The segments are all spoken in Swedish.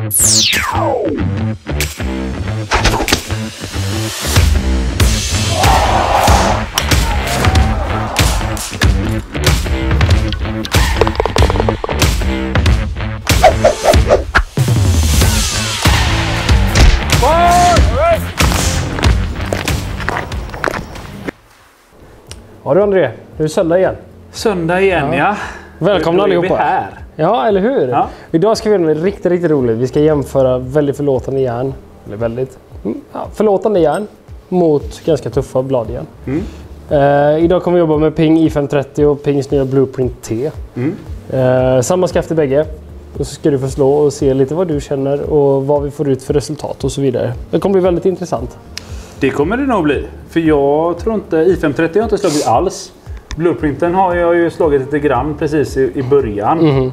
Ja du André, det är söndag igen. Söndag igen, ja. Välkomna allihopa. Då är vi här. Ja, eller hur? Ja. Idag ska vi göra något riktigt roligt. Vi ska jämföra väldigt förlåtande järn, eller förlåtande järn mot ganska tuffa bladjärn. Idag kommer vi jobba med Ping i530 och Pings nya Blueprint T. Samma skaft i bägge. Och så ska du få slå och se lite vad du känner och vad vi får ut för resultat och så vidare. Det kommer bli väldigt intressant. Det kommer det nog bli. För jag tror inte, i530 har inte slagit alls. Blueprinten har jag ju slagit lite grann precis i början.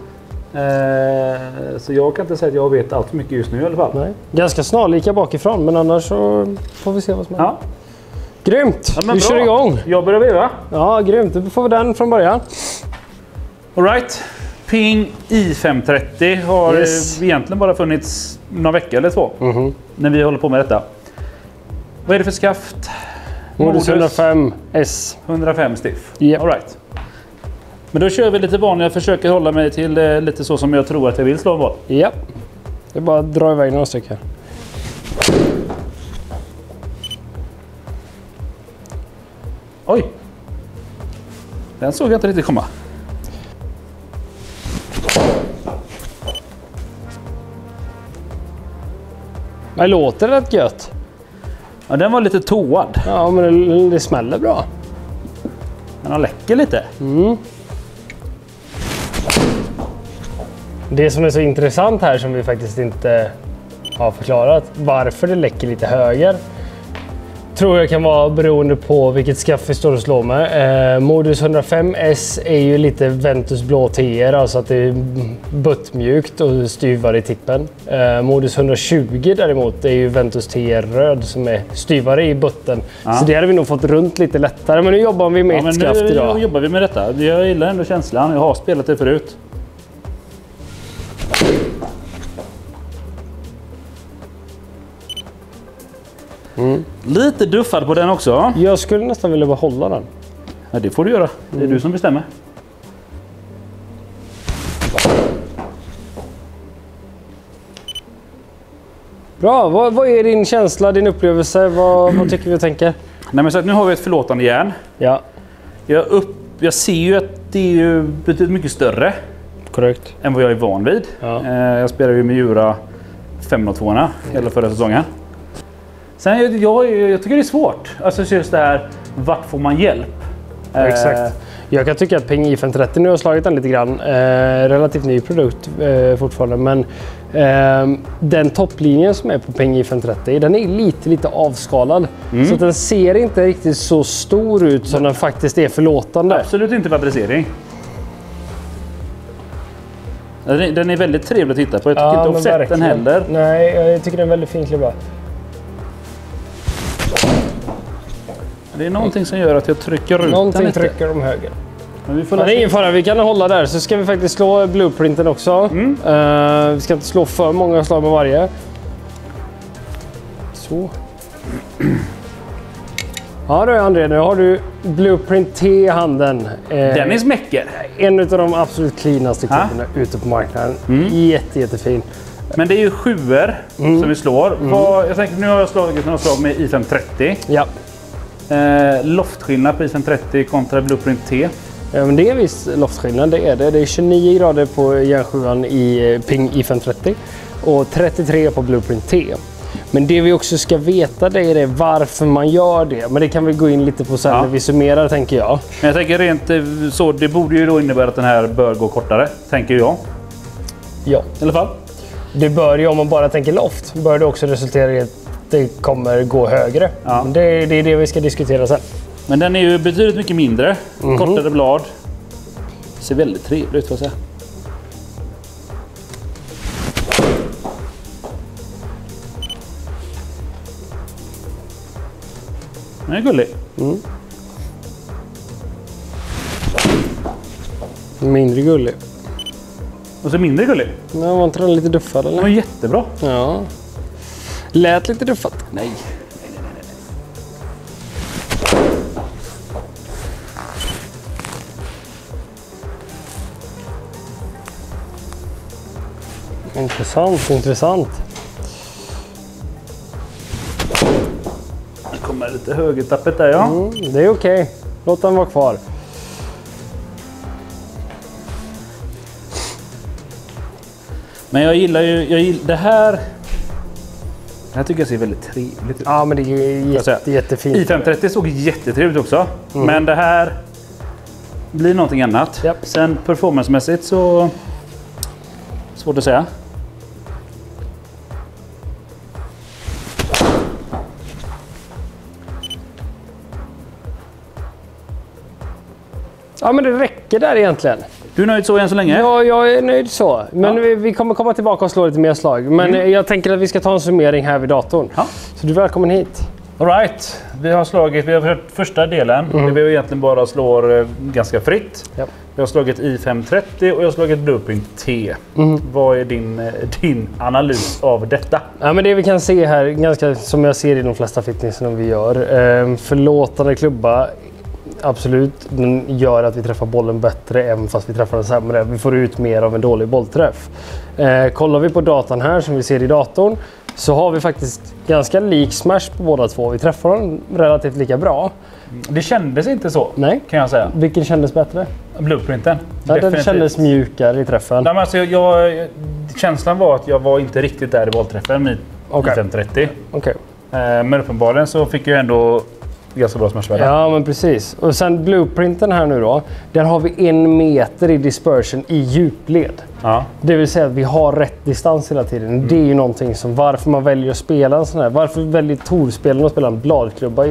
Så jag kan inte säga att jag vet allt för mycket just nu i alla fall. Nej. Ganska snarlika bakifrån, men annars så får vi se vad som händer. Ja. Grymt! Ja, vi kör igång! Jag börjar veva. Ja, grymt. Då får vi den från början. All right. Ping i530 har egentligen bara funnits några veckor eller två. När vi håller på med detta. Vad är det för skaft? Modus 105 S. 105 stiff. Yep. All right. Men då kör vi lite vanligt. Jag försöker hålla mig till lite så som jag tror att jag vill slå en boll. Ja. Det är bara att dra iväg några stycken. Oj. Den såg jag inte riktigt komma. Det låter rätt gött. Ja, den var lite tåad. Ja, men det smäller bra. Den har läcker lite. Det som är så intressant här som vi faktiskt inte har förklarat. Varför det läcker lite höger. Tror jag kan vara beroende på vilket skaft vi står och slår med. Modus 105 S är ju lite Ventus blå TR, alltså att det är buttmjukt och styvare i tippen. Modus 120 däremot är ju Ventus TR röd som är styvare i butten. Så det hade vi nog fått runt lite lättare, men nu jobbar vi med ett skaft idag. Nu jobbar vi med detta. Jag gillar ändå känslan. Jag har spelat det förut. Lite duffad på den också. Jag skulle nästan vilja behålla den. Ja, det får du göra. Det är du som bestämmer. Bra, vad är din känsla, din upplevelse? Vad tycker vi och tänker? Nej, men så att nu har vi ett förlåtande järn. Ja. Jag ser ju att det är ju betydligt mycket större. Korrekt. Än vad jag är van vid. Ja. Jag spelar ju med Jura 502 hela förra säsongen. Sen jag tycker det är svårt. Alltså just det här, vart får man hjälp? Exakt. Jag kan tycka att Ping i530 nu har slagit den lite grann. Relativt ny produkt fortfarande. Men den topplinjen som är på Ping i530, den är lite avskalad. Så att den ser inte riktigt så stor ut som den faktiskt är förlåtande. Absolut inte fabricering. Den är väldigt trevlig att titta på. Jag tycker inte offsetten heller. Nej, jag tycker den är väldigt fin klubba. Det är någonting som gör att jag trycker ut någonting den lite. trycker om höger. Men vi får det är ingen fara, vi kan hålla där. Så ska vi faktiskt slå blueprinten också. Vi ska inte slå för många slag med varje. Så. Ja du André, nu har du Blueprint T i handen. Den är smäcker. En av de absolut cleanaste klubborna ute på marknaden. Jättefin. Men det är ju 7:or som vi slår. Jag tänker, nu har jag slagit några slag med i530. Ja. Loftskillnad på i530 kontra Blueprint T. Ja, men det är viss loftskillnad, det är det. Det är 29 grader på järnsjuan i Ping i530 och 33 på Blueprint T. Men det vi också ska veta det är varför man gör det. Men det kan vi gå in lite på sen när vi summerar, tänker jag. Men jag tänker rent så, det borde ju då innebära att den här bör gå kortare, tänker jag. Ja. I alla fall. Det bör ju, om man bara tänker loft, bör det också resultera i att det kommer gå högre. Ja. Det är det vi ska diskutera sen. Men den är ju betydligt mycket mindre. Kortare blad. Ser väldigt trevligt ut, får jag säga. Den är gullig. Mindre gullig. Och så mindre gullig. Ja, var inte den lite duffad eller? Den var jättebra. Ja. Lät lite duffat. Nej. Intressant, intressant. Det kommer lite högertappet där, ja. Det är okej. Låt den vara kvar. Men jag gillar ju det här. Det här tycker jag ser väldigt trevligt ut. Ja, men det är jättefint. i530 såg jättetrevligt också. Men det här blir någonting annat. Japp. Sen performancemässigt så svårt att säga. Ja, men det räcker där egentligen. Du är nöjd så än så länge? Ja, jag är nöjd så. Men vi kommer komma tillbaka och slå lite mer slag. Men jag tänker att vi ska ta en summering här vid datorn. Ja. Så du är välkommen hit. All right. Vi har hört första delen. Det vi egentligen bara slår ganska fritt. Japp. Jag har slagit i530 och jag har slagit Blueprint T. Vad är din analys av detta? Ja, men det vi kan se här, ganska som jag ser i de flesta fitnessen vi gör. Förlåtande klubba. Absolut, den gör att vi träffar bollen bättre även fast vi träffar den sämre. Vi får ut mer av en dålig bollträff. Kollar vi på datan här som vi ser i datorn så har vi faktiskt ganska lik smash på båda två. Vi träffar den relativt lika bra. Det kändes inte så, Nej. kan jag säga. Vilken kändes bättre? Blueprinten. Ja, den kändes mjukare i träffen. Nej, men alltså, känslan var att jag var inte riktigt där i bollträffen med i530. Okej. Men uppenbarligen så fick jag ändå ganska bra smashvärde. Ja, men precis. Och sen blueprinten här nu då. Där har vi 1 meter i dispersion i djupled. Ja. Det vill säga att vi har rätt distans hela tiden. Det är ju någonting som varför man väljer att spela en sån här. Varför väljer Torspelen att spela en bladklubba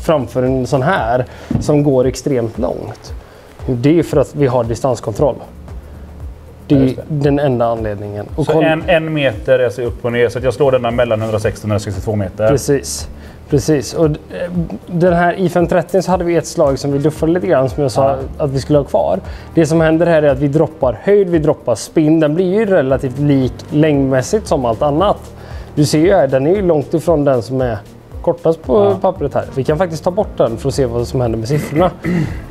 framför en sån här som går extremt långt? Det är för att vi har distanskontroll. Det är den enda anledningen. Och Så en meter är alltså upp och ner, så att jag slår denna mellan 160 och 162 meter. Precis. Och den här i530 så hade vi ett slag som vi duffade lite grann som jag sa att vi skulle ha kvar. Det som händer här är att vi droppar höjd, vi droppar spin. Den blir ju relativt lik längdmässigt som allt annat. Du ser ju här, den är ju långt ifrån den som är kortast på pappret här. Vi kan faktiskt ta bort den för att se vad som händer med siffrorna.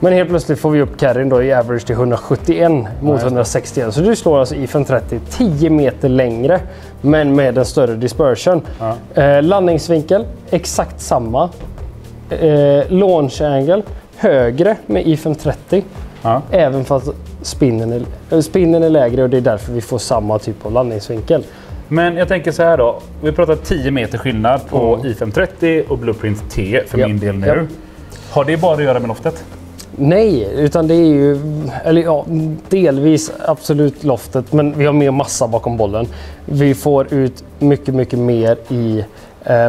Men helt plötsligt får vi upp carryn då i average till 171 mot 161. Så du slår alltså i530 10 meter längre men med en större dispersion. Landningsvinkel, exakt samma. Launch angle, högre med i530. Även fast spinnen är lägre och det är därför vi får samma typ av landningsvinkel. Men jag tänker så här då. Vi pratar 10 meter skillnad på i530 och Blueprint T för min del nu. Har det bara att göra med loftet? Nej, utan det är ju delvis absolut loftet, men vi har mer massa bakom bollen. Vi får ut mycket mer i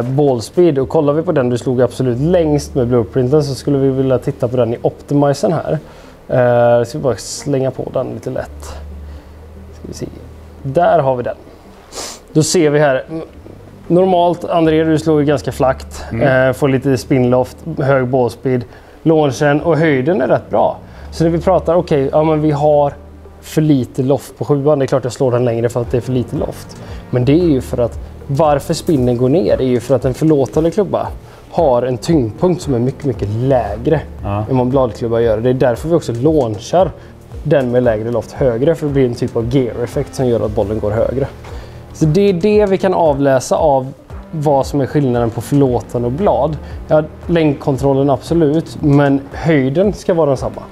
ballspeed, och kollar vi på den du slog absolut längst med Blueprinten så skulle vi vilja titta på den i optimisen här. Jag ska bara slänga på den lite lätt. Ska vi se. Där har vi den. Då ser vi här, normalt André du slår ju ganska flackt, får lite spinloft, hög ballspeed, launchen och höjden är rätt bra. Så när vi pratar, men vi har för lite loft på 7an, det är klart jag slår den längre för att det är för lite loft. Men det är ju för att varför spinnen går ner är ju för att en förlåtande klubba har en tyngdpunkt som är mycket lägre än vad bladklubba gör. Det är därför vi också launchar den med lägre loft högre, för det blir en typ av gear-effekt som gör att bollen går högre. Så det är det vi kan avläsa av vad som är skillnaden på förlåtande och blad. Ja, längdkontrollen absolut, men höjden ska vara densamma.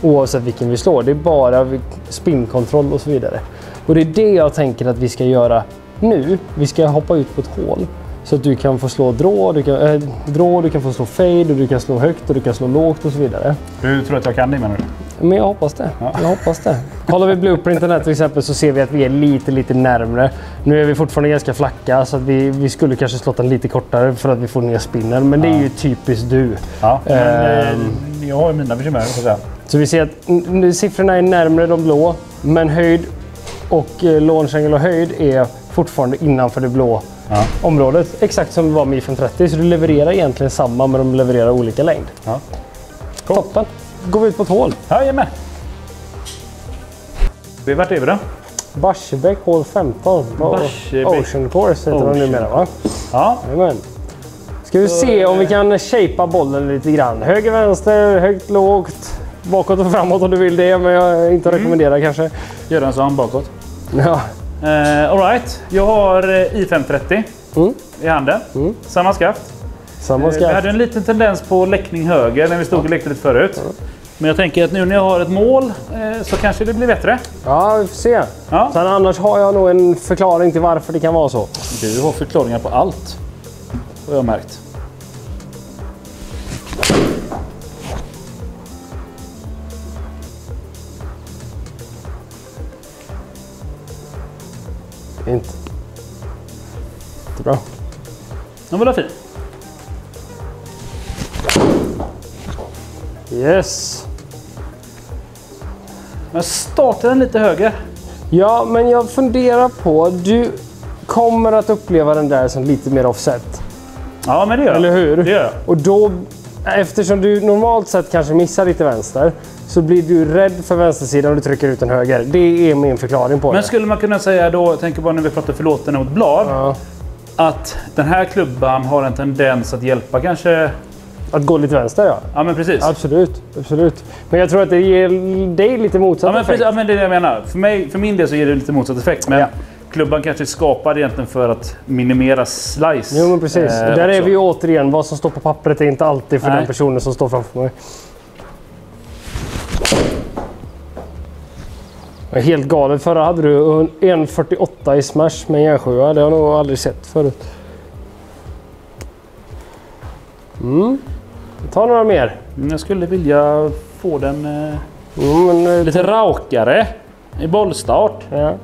Oavsett vilken vi slår. Det är bara spinkontroll och så vidare. Och det är det jag tänker att vi ska göra nu. Vi ska hoppa ut på ett hål. Så att du kan få slå du kan få slå fade, och du kan slå högt och du kan slå lågt och så vidare. Du tror att jag kan det, menar du? Men jag hoppas det. Jag hoppas det. Kollar vi blueprinten här till exempel så ser vi att vi är lite närmre. Nu är vi fortfarande ganska flacka så att vi skulle kanske slått den lite kortare för att vi får ner spinnen. Men det är ju typiskt du. Ja, men jag har mina bekymmer, får säga. Så vi ser att siffrorna är närmare de blå, men höjd och launch angle och höjd är fortfarande innanför det blå området. Exakt som det var med i530, så du levererar egentligen samma, men de levererar olika längd. Toppen. Går vi ut på ett hål? Jajamän. Vart är vi då? Barsebäck hål 15. Barsebäck. Ocean Course heter de numera, va? Ja. Amen. Ska vi se om vi kan shapea bollen lite grann. Höger, vänster, högt, lågt. Bakåt och framåt om du vill det, men jag inte rekommenderar kanske. Gör den så han bakåt. Ja. All right. Jag har i530 i handen. Samma skaft. Samma Vi skaft. hade en liten tendens på läckning höger när vi stod och lekte lite förut. Men jag tänker att nu när jag har ett mål så kanske det blir bättre. Ja, vi får se. Ja. Sen annars har jag nog en förklaring till varför det kan vara så. Du har förklaringar på allt. Har jag märkt. Inte bra. Den var fin. Yes. Jag startar den lite höger. Ja, men jag funderar på... Du kommer att uppleva den där som lite mer offset. Ja, men det gör jag. Eller hur? Det gör jag. Och då, eftersom du normalt sett kanske missar lite vänster, så blir du rädd för vänstersidan och du trycker ut en höger. Det är min förklaring på det. Men skulle man kunna säga då, jag tänker bara när vi pratar förlåten mot blad, Ja. att den här klubban har en tendens att hjälpa kanske... Att gå lite vänster, ja. Ja, men precis. Absolut, absolut. Men jag tror att det ger dig lite motsatt Ja, men, effekt. precis, ja, men det är det jag menar. För min del så ger det lite motsatt effekt. Men klubban kanske skapar egentligen för att minimera slice. Jo, men precis. Där är också. vi ju återigen. Vad som står på pappret är inte alltid för Nej. den personen som står framför mig. Jag är helt galet. Förra hade du 1,48 i smash med en järnsjua. Det har jag nog aldrig sett förut. Ta några mer. Jag skulle vilja få den Men, lite rakare i bollstart. ja.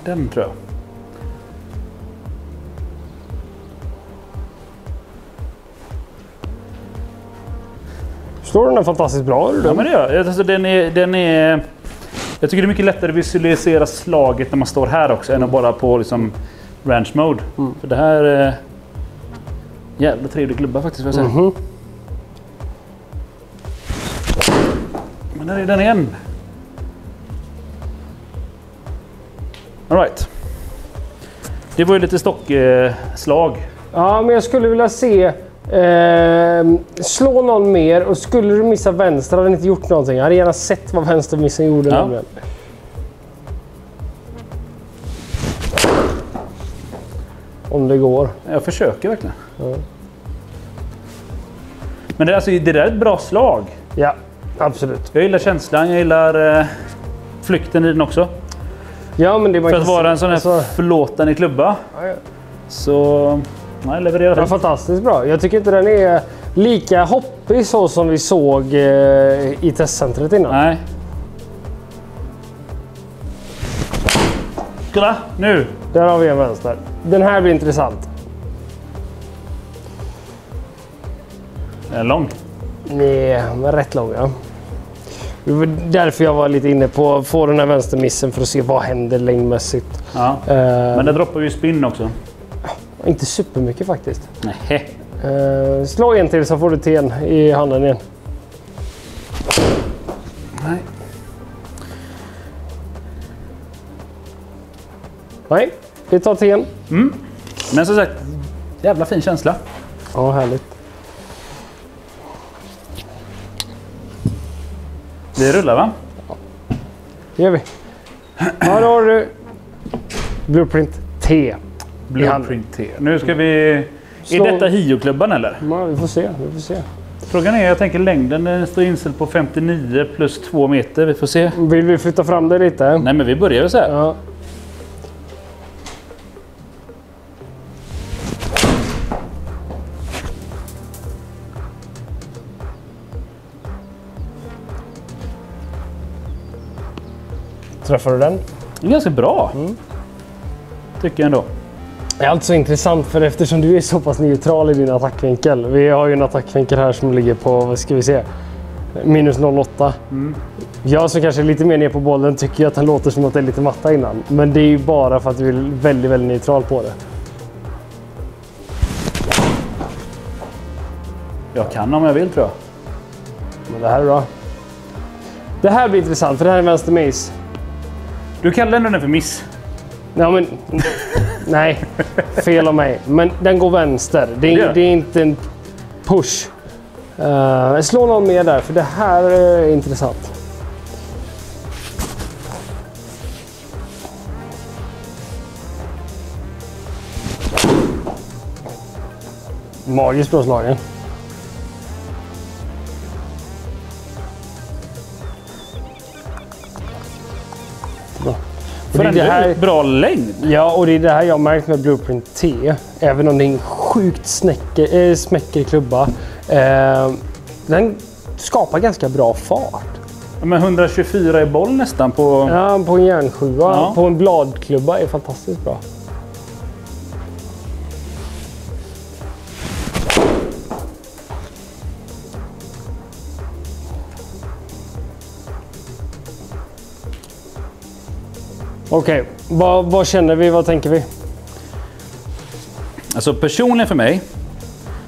Den tror jag. Står den fantastiskt bra? Ja, men det gör jag. Alltså, den är... Jag tycker det är mycket lättare att visualisera slaget när man står här också än att bara på liksom range mode. För det här är jävla trevlig klubba faktiskt, får jag säga. Men där är den igen. All right. Det var ju lite stockslag. Ja, men jag skulle vilja se slå någon mer, och skulle du missa vänster hade den inte gjort någonting. Jag hade gärna sett vad vänstermissen gjorde. Ja. Nämligen. Om det går. Jag försöker verkligen. Men det där är ett bra slag. Ja, absolut. Jag gillar känslan, jag gillar flykten i den också. Ja, men det man För kan att vara en sån här alltså, förlåtande klubba. ja. Så... Nej, levererar Den är den. fantastiskt bra. Jag tycker inte den är lika hoppig så som vi såg i testcentret innan. Nej. Kolla, nu! Där har vi en vänster. Den här blir intressant. Den är lång. Nej, men rätt lång, ja. Det var därför jag var lite inne på att få den här vänstermissen för att se vad händer längdmässigt. Ja. Men det droppar ju spinn också. Inte supermycket faktiskt. Nej. Slå en till så får du ten i handen igen. Nej. Nej, vi tar ten. Men som sagt, jävla fin känsla. Ja, härligt. Vi rullar, va? Det gör vi. Här har du Blueprint T. Blueprint T. Nu ska vi... Slå- Är detta Hio-klubban eller? Ja, vi får se. Vi får se. Frågan är, jag tänker längden den står inställd på 59 plus 2 meter. Vi får se. Vill vi flytta fram det lite? Nej, men vi börjar ju så här. Ja. Träffar du den? Det är ganska bra. Tycker jag ändå. Det är alltså intressant, för eftersom du är så pass neutral i din attackvinkel. Vi har ju en attackvinkel här som ligger på, vad ska vi se, minus 0,8. Jag som kanske är lite mer ner på bollen tycker ju att den låter som att det är lite matta innan. Men det är ju bara för att du är väldigt, väldigt neutral på det. Jag kan om jag vill, tror jag. Men det här är bra. Det här blir intressant för det här är vänster miss. Du kallar den för miss. Ja, men nej, fel av mig. Men den går vänster. Det är inte en push. Jag slår någon mer där för det här är intressant. Magiskt bra slagen. Bra. För det här är bra längd. Ja, och det är det här jag har märkt med Blueprint T. Även om det är en sjukt smäcker klubba. Den skapar ganska bra fart. Men 124 i boll nästan på... Ja, på en järnsjua. Ja. På en bladklubba är fantastiskt bra. Okej, vad känner vi? Vad tänker vi? Alltså personligen för mig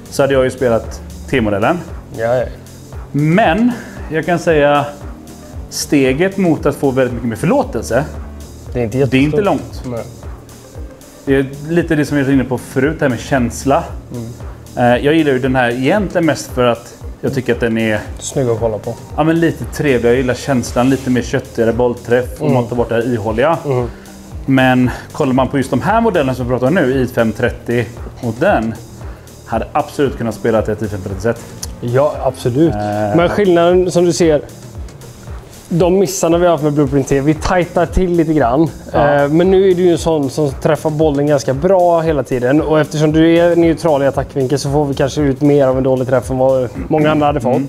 så hade jag ju spelat T-modellen. Ja. Men jag kan säga steget mot att få väldigt mycket med förlåtelse. Det är inte långt. Nej. Det är lite det som vi var inne på förut, det här med känsla. Jag gillar ju den här egentligen mest för att jag tycker att den är snygg att kolla på. Ja, men lite trevlig. Jag gillar känslan, lite mer köttigare bollträff och man tar bort det här ihåliga. Men kollar man på just de här modellerna som vi pratar om nu, i530 mot den, hade absolut kunnat spela till ett i530-set. Ja, absolut. Men skillnaden som du ser, de missarna vi har haft med Blueprint T, vi tajtar till lite grann. Ja. Men nu är du ju en sån som träffar bollen ganska bra hela tiden. Och eftersom du är neutral i attackvinkel så får vi kanske ut mer av en dålig träff än vad många andra hade fått.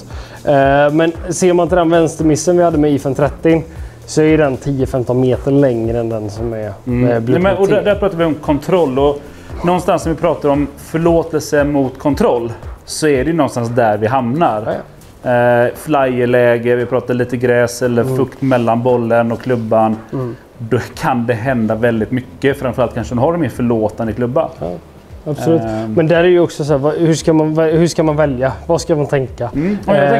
Men ser man till den vänstermissen vi hade med i530 så är den 10-15 meter längre än den som är med Blueprint T. Och där pratar vi om kontroll. Och någonstans när vi pratar om förlåtelse mot kontroll så är det ju någonstans där vi hamnar. Ja. Flyerläge, vi pratar lite gräs eller fukt mellan bollen och klubban. Då kan det hända väldigt mycket. Framförallt kanske de har en mer förlåtande klubba. Ja, absolut. Men där är ju också så här, hur ska man välja? Vad ska man tänka?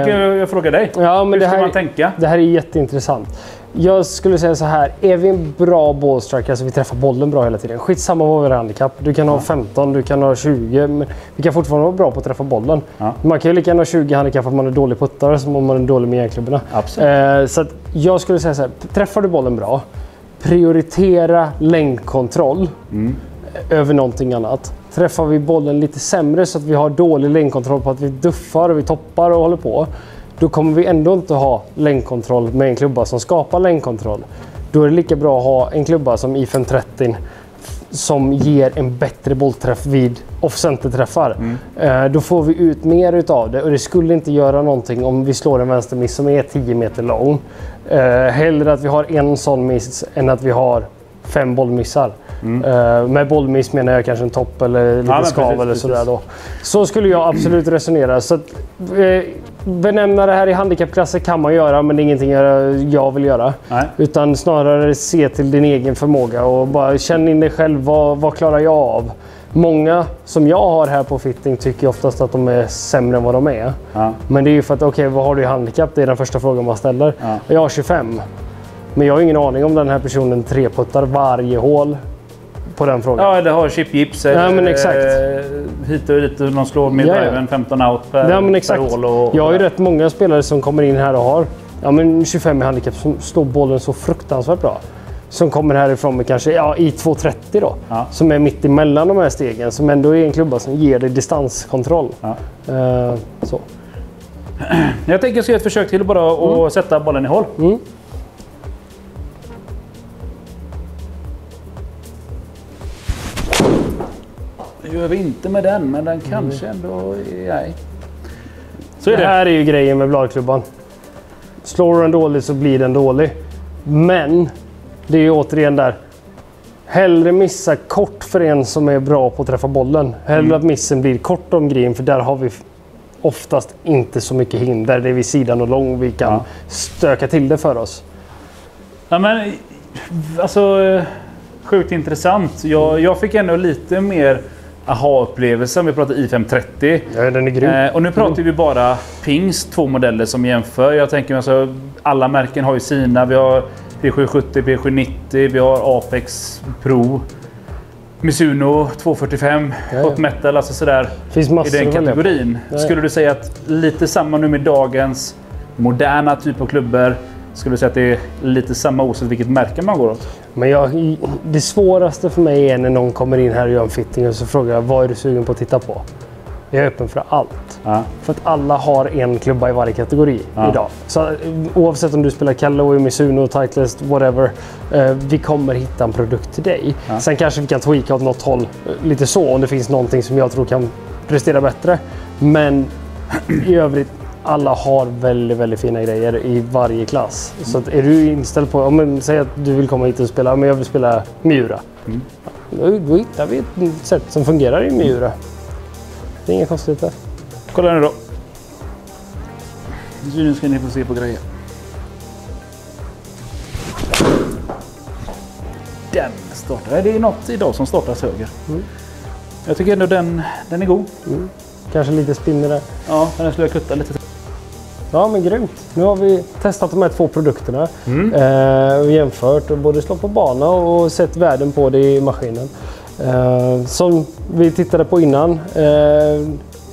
Jag frågar dig. Ja, men hur ska man tänka? Det här är jätteintressant. Jag skulle säga så här, är vi en bra bollstriker så vi träffar bollen bra hela tiden. Skitsamma vad vi har handikapp. Du kan ha 15, du kan ha 20, men vi kan fortfarande vara bra på att träffa bollen. Ja. Man kan ju lika gärna ha 20 handikapp om man är dålig puttare som om man är dålig med järnklubborna. Absolut. Så att jag skulle säga så här, träffar du bollen bra, prioritera längdkontroll över någonting annat. Träffar vi bollen lite sämre så att vi har dålig längdkontroll på att vi duffar och vi toppar och håller på, då kommer vi ändå inte ha längdkontroll med en klubba som skapar längdkontroll. Då är det lika bra att ha en klubba som i530 som ger en bättre bollträff vid off-center-träffar. Då får vi ut mer utav det och det skulle inte göra någonting om vi slår en vänstermiss som är 10 meter lång. Hellre att vi har en sån miss än att vi har 5 bollmissar. Med bollmiss menar jag kanske en topp eller lite skav eller sådär då. Så skulle jag absolut resonera. Så att, benämna det här i handikappklasser kan man göra, men det är ingenting jag vill göra. Nej. Utan snarare se till din egen förmåga och bara känn in dig själv. Vad klarar jag av? Många som jag har här på fitting tycker oftast att de är sämre än vad de är. Ja. Men det är ju för att vad har du i handikapp? Det är den första frågan man ställer. Ja. Jag har 25. Men jag har ingen aning om den här personen treputtar varje hål på den frågan. Ja, det har chipgips. Ja, men exakt. Hit och dit. De slår med driven 15 out per hål. Jag har ju rätt många spelare som kommer in här och har 25 i handikapp som slår bollen så fruktansvärt bra. Som kommer härifrån med kanske i 2.30 då. Ja. Som är mitt emellan de här stegen. Som ändå är en klubba som ger dig distanskontroll. Ja. Så. Jag tänker jag ska göra ett försök till bara att sätta bollen i hål. Det gör vi inte med den, men den kanske ändå är... Så är det. Här är ju grejen med bladklubban. Slår du den dåligt så blir den dålig. Men det är ju återigen där. Hellre missa kort för en som är bra på att träffa bollen. Hellre att missen blir kort om green, för där har vi oftast inte så mycket hinder. Det är vid sidan och lång vi kan stöka till det för oss. Ja, men alltså... Sjukt intressant. Jag fick ändå lite mer aha-upplevelse om vi pratar i530. Ja, den är grym. Och nu pratar vi bara Pingst, 2 modeller som jämför. Jag tänker alltså, alla märken har ju sina. Vi har P770, P790, vi har Apex Pro, Mizuno 245, Hot Metal, alltså sådär. Finns massor i den kategorin. Skulle du säga att lite samma nu med dagens moderna typ av klubbor? Skulle du säga att det är lite samma oavsett vilket märke man går åt? Men det svåraste för mig är när någon kommer in här och gör en fitting och så frågar jag, vad är du sugen på att titta på? Jag är öppen för allt. Ja. För att alla har en klubba i varje kategori idag. Så oavsett om du spelar Callaway, Mizuno, Titleist, whatever. Vi kommer hitta en produkt till dig. Ja. Sen kanske vi kan tweaka åt något håll lite så om det finns någonting som jag tror kan prestera bättre. Men i övrigt, alla har väldigt, väldigt fina grejer i varje klass. Så att är du inställd på, säg att du vill komma hit och spela, men jag vill spela Miura. Då hittar vi ett sätt som fungerar i Miura. Det är inga konstigheter. Kolla nu då. Nu ska ni få se på grejer. Den startar. Det är något idag som startas höger. Jag tycker ändå den är god. Kanske lite spinner där. Ja, den skulle jag kutta lite. Ja, men grymt. Nu har vi testat de här 2 produkterna. Och jämfört och både slå på bana och sett värden på det i maskinen. Som vi tittade på innan.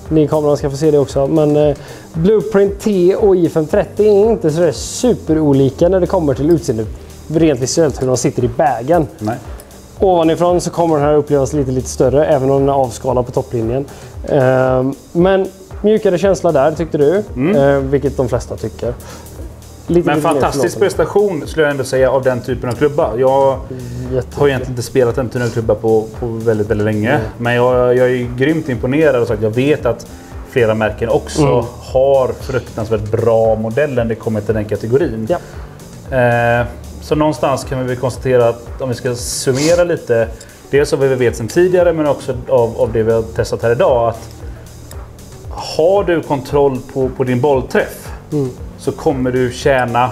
Ni i kameran ska få se det också. Men Blueprint T och i530 är inte så superolika när det kommer till utseendet rent visuellt hur de sitter i bagen. Nej. Ovanifrån så kommer den här upplevas lite större även om den är avskalad på topplinjen. Men mjukare känsla där tyckte du, vilket de flesta tycker. Men fantastisk prestation skulle jag ändå säga av den typen av klubba. Jag har egentligen inte spelat den typen av klubba på väldigt, väldigt länge. Men jag är grymt imponerad och sagt jag vet att flera märken också har fruktansvärt bra modeller när det kommer till den kategorin. Ja. Så någonstans kan vi väl konstatera att om vi ska summera lite, dels av vad vi vet sedan tidigare men också av det vi har testat här idag, att har du kontroll på din bollträff så kommer du tjäna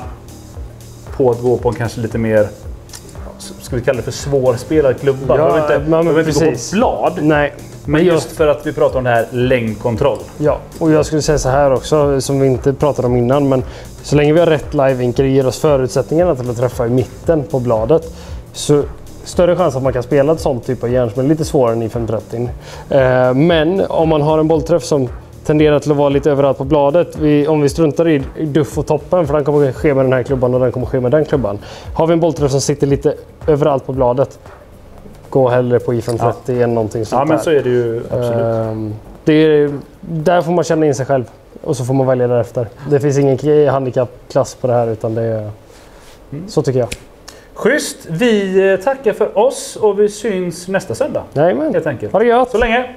på att gå på en kanske lite mer, ska vi kalla det för svårspelad klubba. Ja, man behöver inte gå på blad. Nej. Men just för att vi pratar om det här längdkontroll. Ja, och jag skulle säga så här också, som vi inte pratade om innan, men så länge vi har rätt livevinkel och ger oss förutsättningarna till att träffa i mitten på bladet, så större chans att man kan spela ett sånt typ av järnsmäll, lite svårare än i 530. Men om man har en bollträff som tenderar till att vara lite överallt på bladet, om vi struntar i duff och toppen, för den kommer ske med den här klubban och den kommer ske med den klubban. Har vi en bollträff som sitter lite överallt på bladet, gå hellre på i530 än någonting sånt. Ja, men så är det ju absolut. Där får man känna in sig själv och så får man välja därefter. Det finns ingen handikappklass på det här, utan det är så tycker jag. Schysst. Vi tackar för oss och vi syns nästa söndag. Jajamän. Helt enkelt. Ha det gött. Så länge.